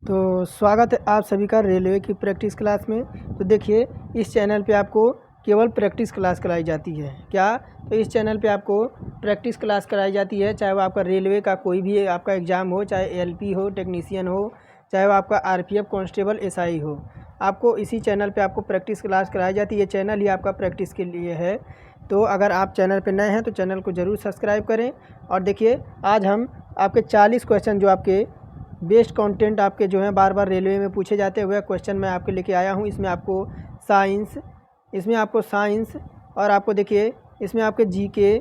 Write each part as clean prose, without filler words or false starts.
तो स्वागत है आप सभी का रेलवे की प्रैक्टिस क्लास में। तो देखिए, इस चैनल पे आपको केवल प्रैक्टिस क्लास कराई जाती है। क्या? तो इस चैनल पे आपको प्रैक्टिस क्लास कराई जाती है, चाहे वो आपका रेलवे का कोई भी आपका एग्ज़ाम हो, चाहे एलपी हो, टेक्नीशियन हो, चाहे वो आपका आरपीएफ कांस्टेबल एसआई हो, आपको इसी चैनल पे आपको प्रैक्टिस क्लास कराई जाती है। ये चैनल ही आपका प्रैक्टिस के लिए है। तो अगर आप चैनल पर नए हैं तो चैनल को ज़रूर सब्सक्राइब करें। और देखिए, आज हम आपके 40 क्वेश्चन जो आपके बेस्ट कंटेंट आपके जो हैं बार बार रेलवे में पूछे जाते हुए क्वेश्चन मैं आपके लेके आया हूँ। इसमें आपको साइंस और आपको देखिए इसमें आपके जीके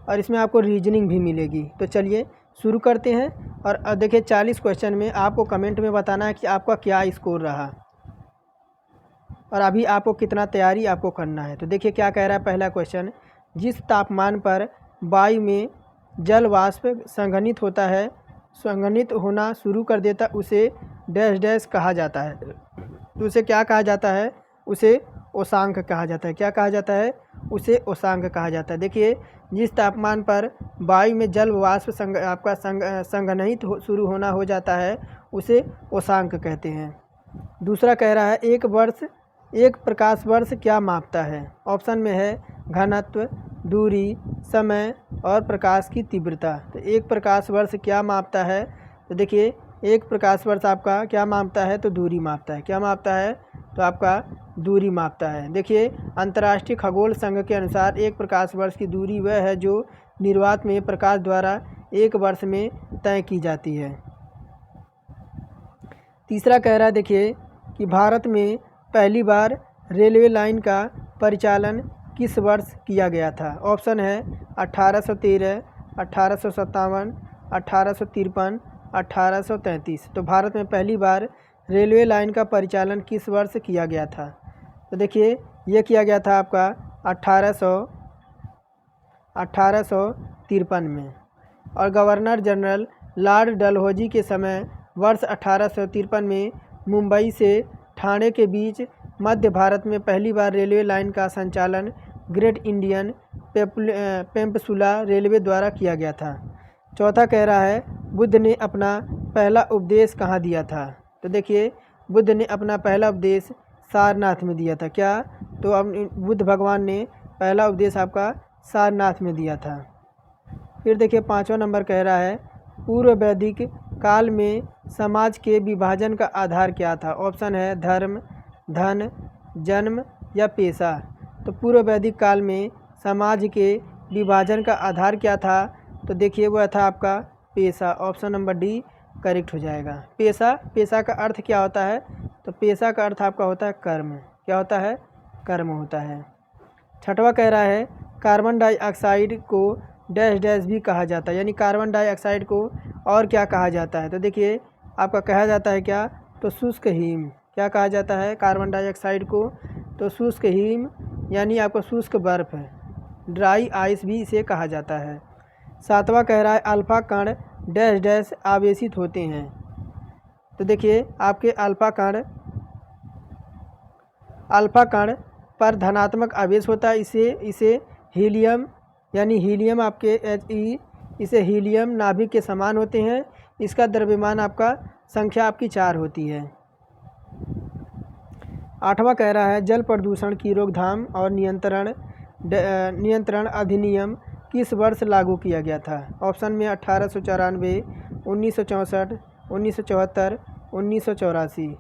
और इसमें आपको रीजनिंग भी मिलेगी। तो चलिए शुरू करते हैं। और देखिए 40 क्वेश्चन में आपको कमेंट में बताना है कि आपका क्या स्कोर रहा और अभी आपको कितना तैयारी आपको करना है। तो देखिए क्या कह रहा है पहला क्वेश्चन, जिस तापमान पर वायु में जल वाष्प संघनित होना शुरू कर देता उसे डैश डैश कहा जाता है। तो उसे क्या कहा जाता है? उसे उष्मांक कहा जाता है। क्या कहा जाता है? उसे उष्मांक कहा जाता है। देखिए, जिस तापमान पर वायु में जल वाष्प संघनित शुरू होना हो जाता है उसे उष्मांक कहते हैं। दूसरा कह रहा है एक प्रकाश वर्ष क्या मापता है? ऑप्शन में है घनत्व, दूरी, समय और प्रकाश की तीव्रता। तो एक प्रकाश वर्ष क्या मापता है? तो देखिए, एक प्रकाश वर्ष आपका क्या मापता है? तो दूरी मापता है। क्या मापता है? तो आपका दूरी मापता है। देखिए, अंतर्राष्ट्रीय खगोल संघ के अनुसार एक प्रकाश वर्ष की दूरी वह है जो निर्वात में प्रकाश द्वारा एक वर्ष में तय की जाती है। तीसरा कह रहा है देखिए कि भारत में पहली बार रेलवे लाइन का परिचालन किस वर्ष किया गया था? ऑप्शन है 1813, 1857, 1853, 1833। तो भारत में पहली बार रेलवे लाइन का परिचालन किस वर्ष किया गया था? तो देखिए, ये किया गया था आपका 1853 में। और गवर्नर जनरल लॉर्ड डलहौजी के समय वर्ष 1853 में मुंबई से ठाणे के बीच मध्य भारत में पहली बार रेलवे लाइन का संचालन ग्रेट इंडियन पेनिनसुला रेलवे द्वारा किया गया था। चौथा कह रहा है बुद्ध ने अपना पहला उपदेश कहाँ दिया था? तो देखिए, बुद्ध ने अपना पहला उपदेश सारनाथ में दिया था। क्या? तो अब बुद्ध भगवान ने पहला उपदेश आपका सारनाथ में दिया था। फिर देखिए 5वां नंबर कह रहा है पूर्व वैदिक काल में समाज के विभाजन का आधार क्या था? ऑप्शन है धर्म, धन, जन्म या पेशा। तो पूर्व वैदिक काल में समाज के विभाजन का आधार क्या था? तो देखिए वह था आपका पेशा। ऑप्शन नंबर डी करेक्ट हो जाएगा। पेशा का अर्थ क्या होता है? तो पेशा का अर्थ आपका होता है कर्म। क्या होता है? कर्म होता है। छठवां कह रहा है कार्बन डाइऑक्साइड को डैश डैश भी कहा जाता है, यानी कार्बन डाइऑक्साइड को और क्या कहा जाता है? तो देखिए आपका कहा जाता है क्या? तो शुष्क हिम। क्या कहा जाता है कार्बन डाइऑक्साइड को? तो शुष्क हिम, यानी आपका शुष्क बर्फ़, ड्राई आइस भी इसे कहा जाता है। 7वां कह रहा है अल्फा कण डैश डैश आवेशित होते हैं। तो देखिए आपके अल्फा कण पर धनात्मक आवेश होता है। इसे हीलियम, यानी हीलियम आपके He, इसे हीलियम नाभिक के समान होते हैं। इसका द्रव्यमान आपका संख्या आपकी 4 होती है। 8वां कह रहा है जल प्रदूषण की रोकथाम और नियंत्रण अधिनियम किस वर्ष लागू किया गया था? ऑप्शन में 1894, 1964, 1974, 1984।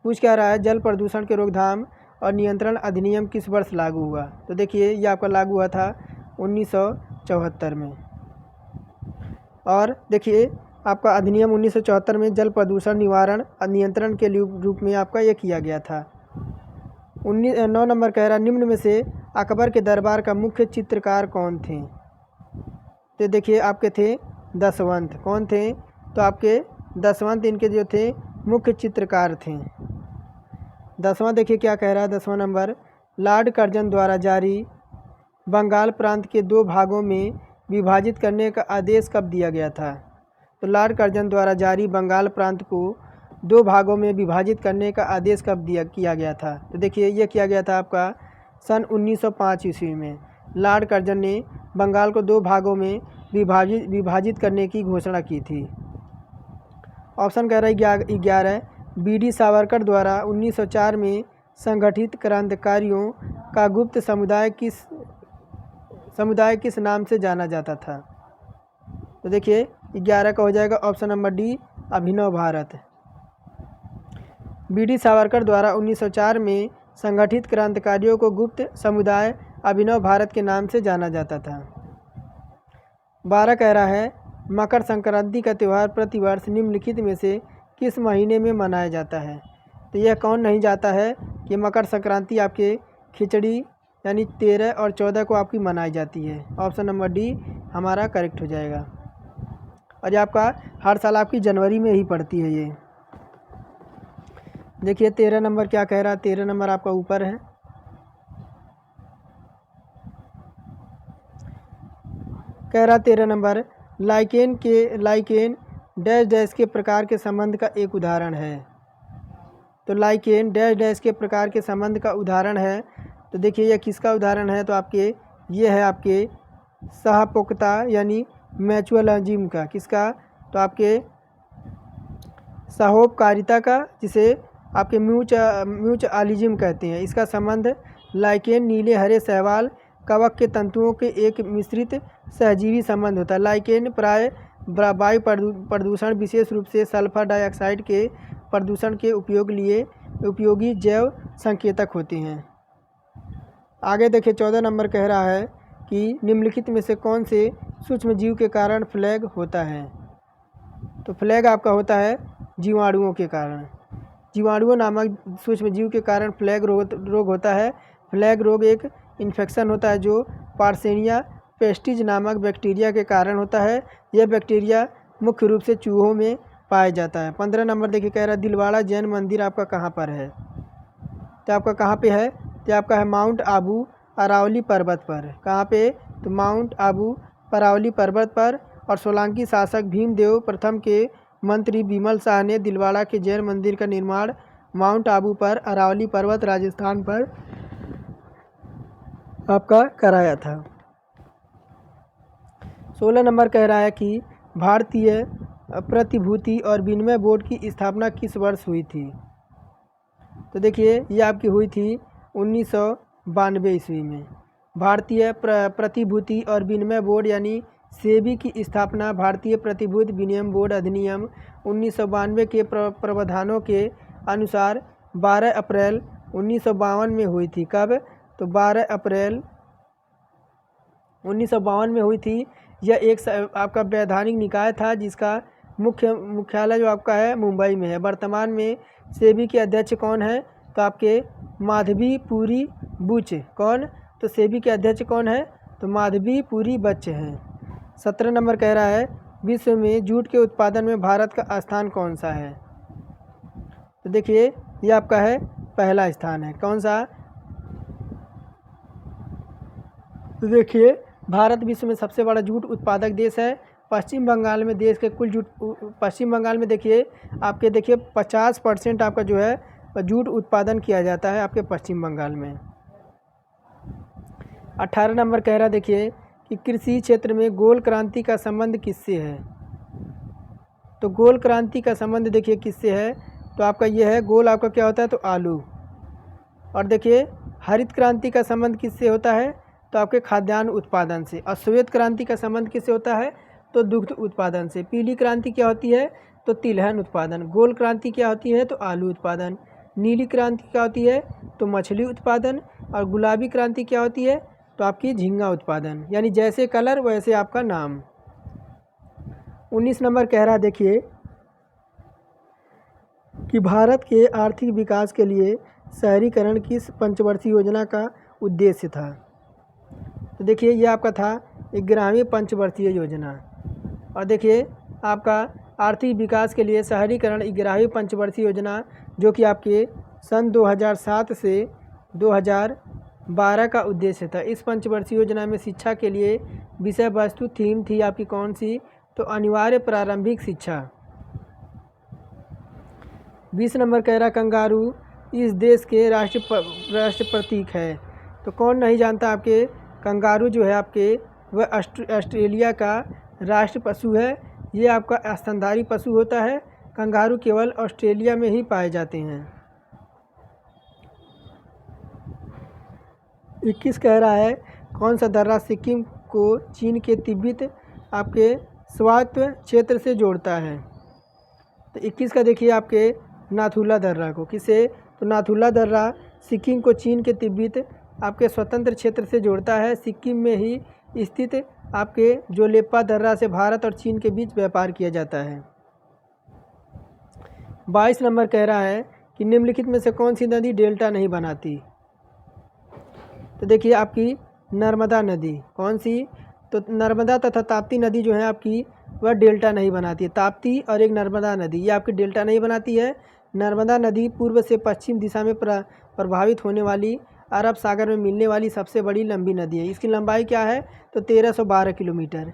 पूछ क्या रहा है जल प्रदूषण के रोकथाम और नियंत्रण अधिनियम किस वर्ष लागू हुआ? तो देखिए ये आपका लागू हुआ था 1974 में। और देखिए आपका अधिनियम 1974 में जल प्रदूषण निवारण और नियंत्रण के रूप में आपका ये किया गया था। 9 नंबर कह रहा निम्न में से अकबर के दरबार का मुख्य चित्रकार कौन थे? तो देखिए आपके थे दशवंत। कौन थे? तो आपके दशवंत इनके जो थे मुख्य चित्रकार थे। 10वां देखिए क्या कह रहा है 10वां नंबर लॉर्ड कर्जन द्वारा जारी बंगाल प्रांत के 2 भागों में विभाजित करने का आदेश कब दिया गया था? तो लॉर्ड कर्जन द्वारा जारी बंगाल प्रांत को 2 भागों में विभाजित करने का आदेश कब किया गया था? तो देखिए ये किया गया था आपका सन 1905 ईस्वी में। लॉर्ड कर्जन ने बंगाल को 2 भागों में विभाजित करने की घोषणा की थी। ऑप्शन कह रहा है 11 बी.डी. सावरकर द्वारा 1904 में संगठित क्रांतिकारियों का गुप्त समुदाय किस नाम से जाना जाता था। तो देखिए 11 का हो जाएगा ऑप्शन नंबर डी, अभिनव भारत। बी.डी. सावरकर द्वारा 1904 में संगठित क्रांतिकारियों को गुप्त समुदाय अभिनव भारत के नाम से जाना जाता था। 12 कह रहा है मकर संक्रांति का त्यौहार प्रतिवर्ष निम्नलिखित में से किस महीने में मनाया जाता है। तो यह कौन नहीं जाता है कि मकर संक्रांति आपके खिचड़ी यानी 13 और 14 को आपकी मनाई जाती है। ऑप्शन नंबर डी हमारा करेक्ट हो जाएगा। और ये आपका हर साल आपकी जनवरी में ही पड़ती है। ये देखिए 13 नंबर क्या कह रहा है, 13 नंबर आपका ऊपर है। कह रहा 13 नंबर लाइकेन डैश डैश के प्रकार के संबंध का एक उदाहरण है। तो लाइकेन डैश डैश के प्रकार के संबंध का उदाहरण है। तो देखिए यह किसका उदाहरण है, तो आपके ये है आपके सहपोक्ता यानी म्यूचुअलिज्म का। किसका, तो आपके सहोपकारिता का, जिसे आपके म्यूचुअलिज्म कहते हैं। इसका संबंध लाइकेन नीले हरे शैवाल कवक के तंतुओं के एक मिश्रित सहजीवी संबंध होता है। लाइकेन प्राय वायु प्रदूषण विशेष रूप से सल्फर डाइऑक्साइड के प्रदूषण के उपयोगी जैव संकेतक होते हैं। आगे देखिए 14 नंबर कह रहा है कि निम्नलिखित में से कौन से सूक्ष्म जीव के कारण फ्लैग होता है। तो फ्लैग आपका होता है जीवाणुओं के कारण। जीवाणुओं नामक सूक्ष्म जीव के कारण फ्लैग रोग होता है। फ्लैग रोग एक इन्फेक्शन होता है जो पार्सेनिया पेस्टिज नामक बैक्टीरिया के कारण होता है। यह बैक्टीरिया मुख्य रूप से चूहों में पाया जाता है। 15 नंबर देखिए कह रहा है दिलवाड़ा जैन मंदिर आपका कहाँ पर है। तो आपका कहाँ पे है, तो आपका है माउंट आबू अरावली पर्वत पर। कहाँ पे, तो माउंट आबू अरावली पर्वत पर। और सोलंकी शासक भीमदेव प्रथम के मंत्री बिमल शाह ने दिलवाड़ा के जैन मंदिर का निर्माण माउंट आबू पर अरावली पर्वत राजस्थान पर आपका कराया था। 16 नंबर कह रहा है कि भारतीय प्रतिभूति और विनिमय बोर्ड की स्थापना किस वर्ष हुई थी। तो देखिए ये आपकी हुई थी 1992 ईस्वी में। भारतीय प्रतिभूति और विनिमय बोर्ड यानी सेबी की स्थापना भारतीय प्रतिभूति विनिमय बोर्ड अधिनियम 1992 के प्रावधानों के अनुसार 12 अप्रैल 1952 में हुई थी। कब, तो 12 अप्रैल 1952 में हुई थी। यह एक आपका वैधानिक निकाय था जिसका मुख्यालय जो आपका है मुंबई में है। वर्तमान में सेबी के अध्यक्ष कौन है, तो आपके माधवी पुरी बुच। कौन, तो सेबी के अध्यक्ष कौन है, तो माधवी पुरी बच्च हैं। 17 नंबर कह रहा है विश्व में जूट के उत्पादन में भारत का स्थान कौन सा है। तो देखिए ये आपका है पहला स्थान है। कौन सा, तो देखिए भारत विश्व में सबसे बड़ा जूट उत्पादक देश है। पश्चिम बंगाल में देश के कुल जूट, पश्चिम बंगाल में देखिए 50% आपका जो है जूट उत्पादन किया जाता है आपके पश्चिम बंगाल में। 18 नंबर कह रहा देखिए कि कृषि क्षेत्र में गोल क्रांति का संबंध किससे है। तो गोल क्रांति का संबंध देखिए किससे है, तो आपका ये है गोल आपका क्या होता है, तो आलू। और देखिए हरित क्रांति का संबंध किससे होता है, तो आपके खाद्यान्न उत्पादन से। और श्वेत क्रांति का संबंध किससे होता है, तो दुग्ध उत्पादन से। पीली क्रांति क्या होती है, तो तिलहन उत्पादन। गोल क्रांति क्या होती है, तो आलू उत्पादन। नीली क्रांति क्या होती है, तो मछली उत्पादन। और गुलाबी क्रांति क्या होती है, तो आपकी झींगा उत्पादन। यानी जैसे कलर वैसे आपका नाम। 19 नंबर कह रहा देखिए कि भारत के आर्थिक विकास के लिए शहरीकरण किस पंचवर्षीय योजना का उद्देश्य था। तो देखिए ये आपका था 11वीं पंचवर्षीय योजना। और देखिए आपका आर्थिक विकास के लिए शहरीकरण 11वीं पंचवर्षीय योजना जो कि आपके सन 2007 से 2012 का उद्देश्य था। इस पंचवर्षीय योजना में शिक्षा के लिए विषय वस्तु थीम थी आपकी कौन सी, तो अनिवार्य प्रारंभिक शिक्षा। 20 नंबर कह रहा कंगारू इस देश के राष्ट्र प्रतीक है। तो कौन नहीं जानता आपके कंगारू जो है आपके वह ऑस्ट्रेलिया का राष्ट्र पशु है। ये आपका स्तनधारी पशु होता है कंगारू केवल ऑस्ट्रेलिया में ही पाए जाते हैं। 21 कह रहा है कौन सा दर्रा सिक्किम को चीन के तिब्बत आपके स्वायत्त क्षेत्र से जोड़ता है। तो 21 का देखिए आपके नाथुला दर्रा को, किसे, तो नाथुला दर्रा सिक्किम को चीन के तिब्बत आपके स्वतंत्र क्षेत्र से जोड़ता है। सिक्किम में ही स्थित आपके जोलेप्पा दर्रा से भारत और चीन के बीच व्यापार किया जाता है। 22 नंबर कह रहा है कि निम्नलिखित में से कौन सी नदी डेल्टा नहीं बनाती। तो देखिए आपकी नर्मदा नदी, कौन सी, तो नर्मदा तथा ताप्ती नदी जो है आपकी वह डेल्टा नहीं बनाती है। ताप्ती और एक नर्मदा नदी ये आपकी डेल्टा नहीं बनाती है। नर्मदा नदी पूर्व से पश्चिम दिशा में प्रभावित होने वाली अरब सागर में मिलने वाली सबसे बड़ी लंबी नदी है। इसकी लंबाई क्या है, तो 1312 किलोमीटर।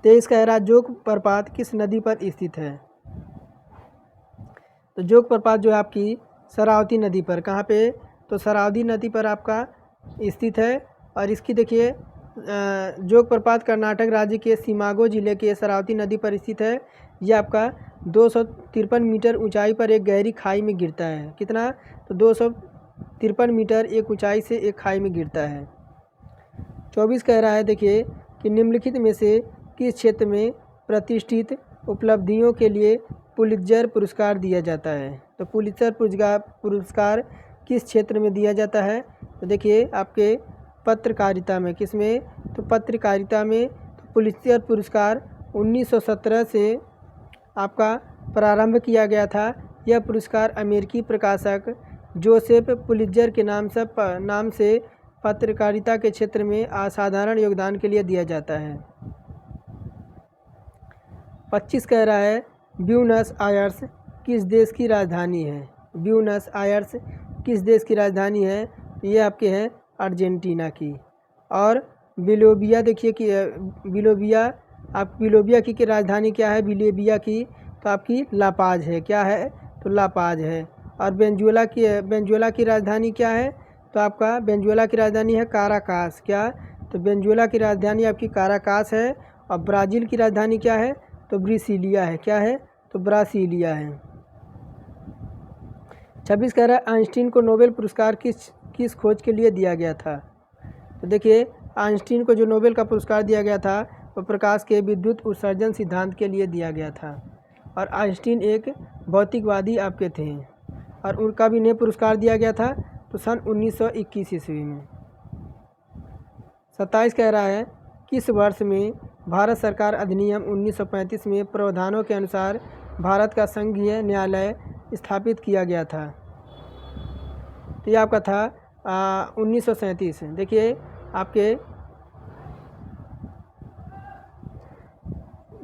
23 कह रहा जोग प्रपात किस नदी पर स्थित है। तो जोग प्रपात जो है आपकी शरावती नदी पर, कहाँ पे, तो शरावती नदी पर आपका स्थित है। और इसकी देखिए जोग प्रपात कर्नाटक राज्य के शिमागो जिले के शरावती नदी पर स्थित है। यह आपका 253 मीटर ऊंचाई पर एक गहरी खाई में गिरता है। कितना, तो 253 मीटर एक ऊंचाई से एक खाई में गिरता है। 24 कह रहा है देखिए कि निम्नलिखित में से किस क्षेत्र में प्रतिष्ठित उपलब्धियों के लिए पुलित्जर पुरस्कार दिया जाता है। तो पुलित्जर पुरस्कार किस क्षेत्र में दिया जाता है, तो देखिए आपके पत्रकारिता में, किस में, तो पत्रकारिता में। तो पुलित्जर पुरस्कार 1917 से आपका प्रारंभ किया गया था। यह पुरस्कार अमेरिकी प्रकाशक जोसेफ पुलित्जर के नाम से पत्रकारिता के क्षेत्र में असाधारण योगदान के लिए दिया जाता है। 25 कह रहा है ब्यूनस आयर्स किस देश की राजधानी है। ब्यूनस आयर्स किस देश की राजधानी है, ये आपके हैं अर्जेंटीना की। और बिलोबिया देखिए कि बिलोबिया की राजधानी क्या है, बिलोबिया की, तो आपकी लापाज है। क्या है, तो लापाज है। और वेनेजुएला की राजधानी क्या है, तो आपका वेनेजुएला की राजधानी है काराकास। क्या, तो वेनेजुएला की राजधानी आपकी काराकास है। और ब्राज़ील की राजधानी क्या है, तो ब्रासिलिया है। क्या है, तो ब्रासिलिया है। 26 कह रहा है आइंस्टीन को नोबेल पुरस्कार किस खोज के लिए दिया गया था। तो देखिए आइंस्टीन को जो नोबेल का पुरस्कार दिया गया था वो प्रकाश के विद्युत उत्सर्जन सिद्धांत के लिए दिया गया था। और आइंस्टीन एक भौतिकवादी आपके थे और उनका भी इन्हें पुरस्कार दिया गया था तो सन 1921 ईस्वी में। 27 कह रहा है किस वर्ष में भारत सरकार अधिनियम 1935 में प्रावधानों के अनुसार भारत का संघीय न्यायालय स्थापित किया गया था। तो ये आपका था 1937। देखिए आपके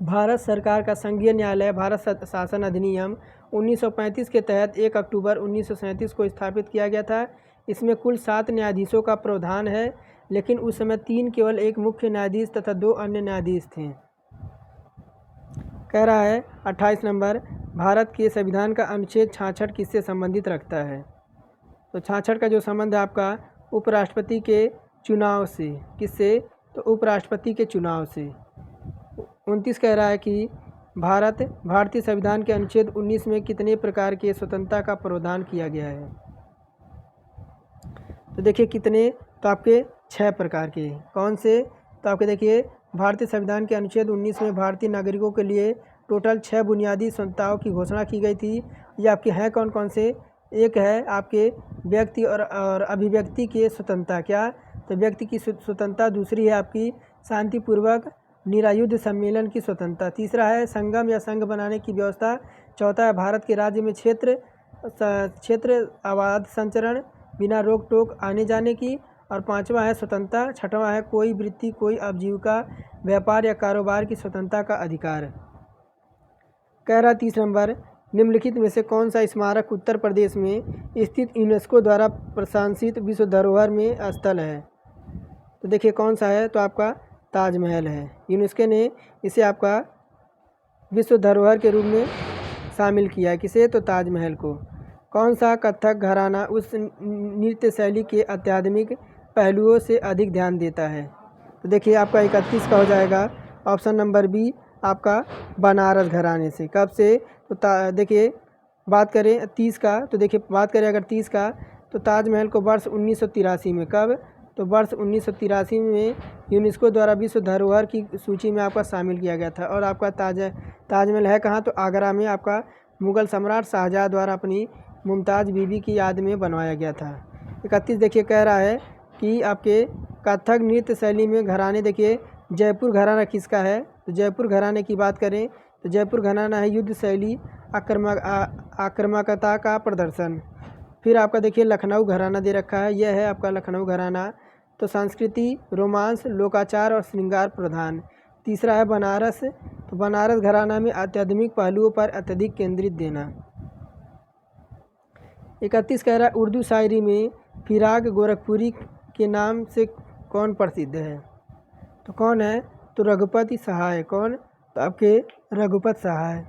भारत सरकार का संघीय न्यायालय भारत शासन अधिनियम 1935 के तहत 1 अक्टूबर 1937 को स्थापित किया गया था। इसमें कुल 7 न्यायाधीशों का प्रावधान है, लेकिन उस समय 3 केवल एक मुख्य न्यायाधीश तथा 2 अन्य न्यायाधीश थे। कह रहा है 28 नंबर भारत के संविधान का अनुच्छेद 66 किससे संबंधित रखता है। तो 66 का जो संबंध है आपका उपराष्ट्रपति के चुनाव से, किससे, तो उपराष्ट्रपति के चुनाव से। 29 कह रहा है कि भारतीय संविधान के अनुच्छेद 19 में कितने प्रकार के स्वतंत्रता का प्रावधान किया गया है। तो देखिए कितने, तो आपके 6 प्रकार के। कौन से, तो आपके देखिए भारतीय संविधान के अनुच्छेद 19 में भारतीय नागरिकों के लिए टोटल 6 बुनियादी स्वतंत्रताओं की घोषणा की गई थी। ये आपके हैं कौन कौन से, एक है आपके व्यक्ति और अभिव्यक्ति की स्वतंत्रता। क्या, तो व्यक्ति की स्वतंत्रता। दूसरी है आपकी शांतिपूर्वक निरायुध सम्मेलन की स्वतंत्रता। तीसरा है संगम या संघ बनाने की व्यवस्था। चौथा है भारत के राज्य में क्षेत्र आबाद संचरण बिना रोक टोक आने जाने की। और 5वां है स्वतंत्रता। 6वां है कोई वृत्ति, कोई आजीविका, व्यापार या कारोबार की स्वतंत्रता का अधिकार। कह रहा 30 नंबर निम्नलिखित में से कौन सा स्मारक उत्तर प्रदेश में स्थित यूनेस्को द्वारा प्रशंसित विश्व धरोहर में स्थल है। तो देखिए कौन सा है, तो आपका ताजमहल है। यूनेस्को ने इसे आपका विश्व धरोहर के रूप में शामिल किया है। किसे, तो ताजमहल को। कौन सा कथक घराना उस नृत्य शैली के अत्याधुनिक पहलुओं से अधिक ध्यान देता है। तो देखिए आपका 31 का हो जाएगा ऑप्शन नंबर बी आपका बनारस घराने से। कब से? तो देखिए बात करें 30 का, तो देखिए बात करें अगर 30 का, तो ताजमहल को वर्ष 1983 में, कब? तो वर्ष 1983 में यूनेस्को द्वारा विश्व धरोहर की सूची में आपका शामिल किया गया था। और आपका ताजमहल है कहाँ? तो आगरा में आपका मुग़ल सम्राट शाहजहाँ द्वारा अपनी मुमताज़ बीबी की याद में बनवाया गया था। 31 देखिए कह रहा है कि आपके कथक नृत्य शैली में घराने, देखिए जयपुर घराना किसका है? तो जयपुर घराने की बात करें तो जयपुर घराना है युद्ध शैली आक्रामकता का प्रदर्शन। फिर आपका देखिए लखनऊ घराना दे रखा है, यह है आपका लखनऊ घराना, तो संस्कृति, रोमांस, लोकाचार और श्रृंगार प्रधान। तीसरा है बनारस, तो बनारस घराना में आध्यात्मिक पहलुओं पर अत्यधिक केंद्रित देना। 31 कह रहा है उर्दू शायरी में फिराक गोरखपुरी के नाम से कौन प्रसिद्ध है? तो कौन है? तो रघुपति सहाय। कौन? तो आपके रघुपत सहाय।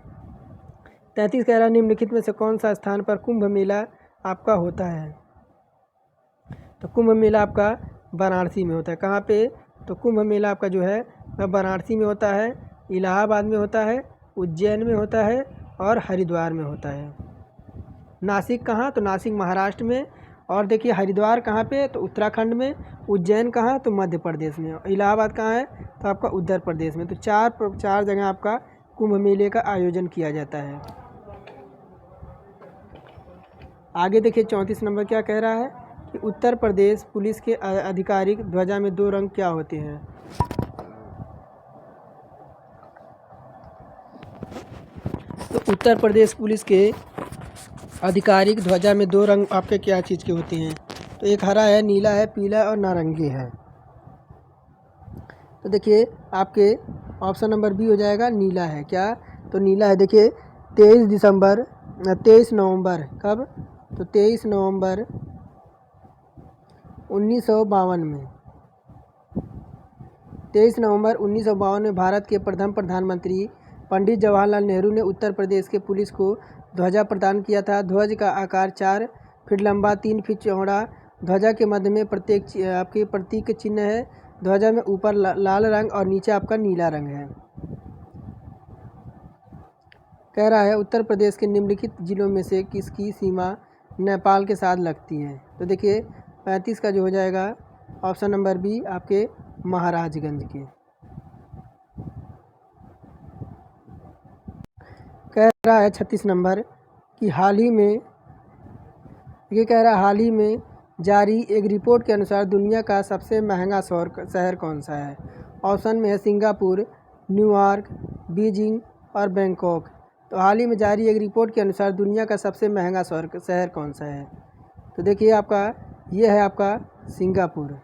33 कह रहा है निम्नलिखित में से कौन सा स्थान पर कुंभ मेला आपका होता है? तो कुंभ मेला आपका वाराणसी में होता है। कहाँ पे? तो कुंभ मेला आपका जो है वह वाराणसी में होता है, इलाहाबाद में होता है, उज्जैन में होता है और हरिद्वार में होता है। नासिक कहाँ? तो नासिक महाराष्ट्र में। और देखिए हरिद्वार कहाँ पे? तो उत्तराखंड में। उज्जैन कहाँ? तो मध्य प्रदेश में। इलाहाबाद कहाँ है? तो आपका उत्तर प्रदेश में। तो चार जगह आपका कुंभ मेले का आयोजन किया जाता है। आगे देखिए 34 नंबर क्या कह रहा है कि उत्तर प्रदेश पुलिस के आधिकारिक ध्वजा में 2 रंग क्या होते हैं? तो उत्तर प्रदेश पुलिस के आधिकारिक ध्वजा में 2 रंग आपके क्या चीज़ के होते हैं? तो एक हरा है, नीला है, पीला और नारंगी है। तो देखिए आपके ऑप्शन नंबर बी हो जाएगा, नीला है। क्या? तो नीला है। देखिए 23 नवंबर, कब? तो 23 नवंबर 1952 में, 23 नवंबर 1952 में भारत के प्रथम प्रधानमंत्री पंडित जवाहरलाल नेहरू ने उत्तर प्रदेश के पुलिस को ध्वजा प्रदान किया था। ध्वज का आकार 4 फीट लंबा, 3 फीट चौड़ा। ध्वजा के मध्य में आपके प्रतीक चिन्ह है। ध्वजा में ऊपर लाल रंग और नीचे आपका नीला रंग है। कह रहा है उत्तर प्रदेश के निम्नलिखित जिलों में से किसकी सीमा नेपाल के साथ लगती है? तो देखिए 35 का जो हो जाएगा ऑप्शन नंबर बी आपके महाराजगंज के। कह रहा है 36 नंबर कि हाल ही में, ये कह रहा है हाल ही में जारी एक रिपोर्ट के अनुसार दुनिया का सबसे महंगा शहर कौन सा है? ऑप्शन में है सिंगापुर, न्यूयॉर्क, बीजिंग और बैंकॉक। तो हाल ही में जारी एक रिपोर्ट के अनुसार दुनिया का सबसे महंगा शहर कौन सा है? तो देखिए आपका ये है आपका सिंगापुर।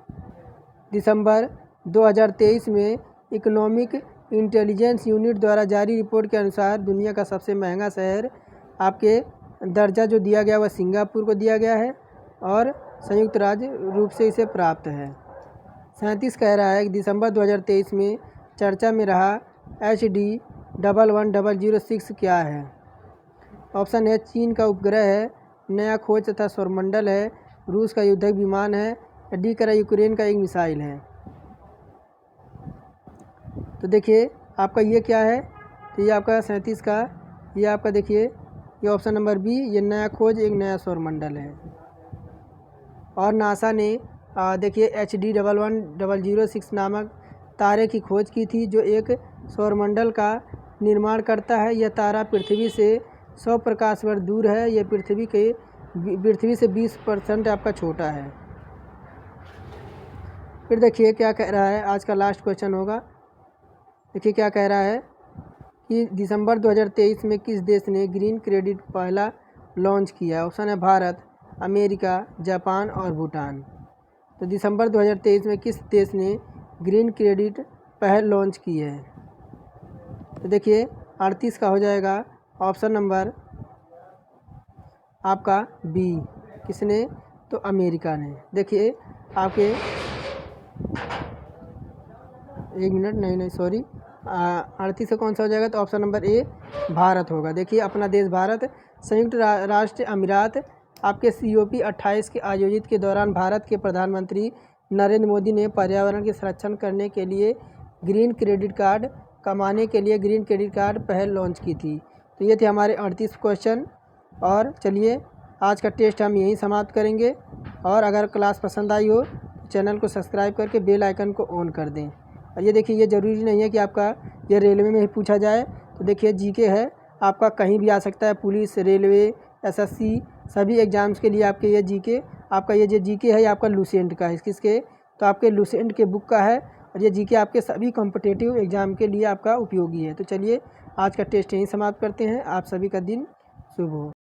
दिसंबर 2023 में इकोनॉमिक इंटेलिजेंस यूनिट द्वारा जारी रिपोर्ट के अनुसार दुनिया का सबसे महंगा शहर आपके दर्जा जो दिया गया वह सिंगापुर को दिया गया है और संयुक्त राज्य रूप से इसे प्राप्त है। 37 कह रहा है कि दिसंबर 2023 में चर्चा में रहा HD-11006 क्या है? ऑप्शन है चीन का उपग्रह है, नया खोज तथा सौरमंडल है, रूस का युद्धक विमान है, डी कह रहा यूक्रेन का एक मिसाइल है। तो देखिए आपका ये क्या है? तो ये आपका 37 का, ये आपका देखिए ये ऑप्शन नंबर बी, ये नया खोज एक नया सौरमंडल है। और नासा ने देखिए HD-11006 नामक तारे की खोज की थी जो एक सौरमंडल का निर्माण करता है। यह तारा पृथ्वी से 100 प्रकाश वर्ष दूर है। यह पृथ्वी से 20% आपका छोटा है। फिर देखिए क्या कह रहा है, आज का लास्ट क्वेश्चन होगा। देखिए क्या कह रहा है कि दिसंबर 2023 में किस देश ने ग्रीन क्रेडिट पहला लॉन्च किया? ऑप्शन है भारत, अमेरिका, जापान और भूटान। तो दिसंबर 2023 में किस देश ने ग्रीन क्रेडिट पहल लॉन्च की है? तो देखिए 38 का हो जाएगा ऑप्शन नंबर आपका बी, किसने? तो अमेरिका ने। देखिए आपके 38 से कौन सा हो जाएगा? तो ऑप्शन नंबर ए भारत होगा। देखिए अपना देश भारत संयुक्त राष्ट्र अमीरात आपके COP 28 के आयोजित के दौरान भारत के प्रधानमंत्री नरेंद्र मोदी ने पर्यावरण के संरक्षण करने के लिए ग्रीन क्रेडिट कार्ड कमाने के लिए ग्रीन क्रेडिट कार्ड पहल लॉन्च की थी। तो ये थे हमारे 38 क्वेश्चन। और चलिए आज का टेस्ट हम यहीं समाप्त करेंगे। और अगर क्लास पसंद आई हो तो चैनल को सब्सक्राइब करके बेल आइकन को ऑन कर दें। और ये देखिए, ये ज़रूरी नहीं है कि आपका ये रेलवे में ही पूछा जाए। तो देखिए जीके है, आपका कहीं भी आ सकता है। पुलिस, रेलवे, एसएससी सभी एग्ज़ाम्स के लिए आपके ये जीके, आपका ये जो जीके है ये आपका लुसेंट का है। किसके? तो आपके लुसेंट के बुक का है। और ये जीके आपके सभी कॉम्पिटिटिव एग्ज़ाम के लिए आपका उपयोगी है। तो चलिए आज का टेस्ट यहीं समाप्त करते हैं। आप सभी का दिन शुभ हो।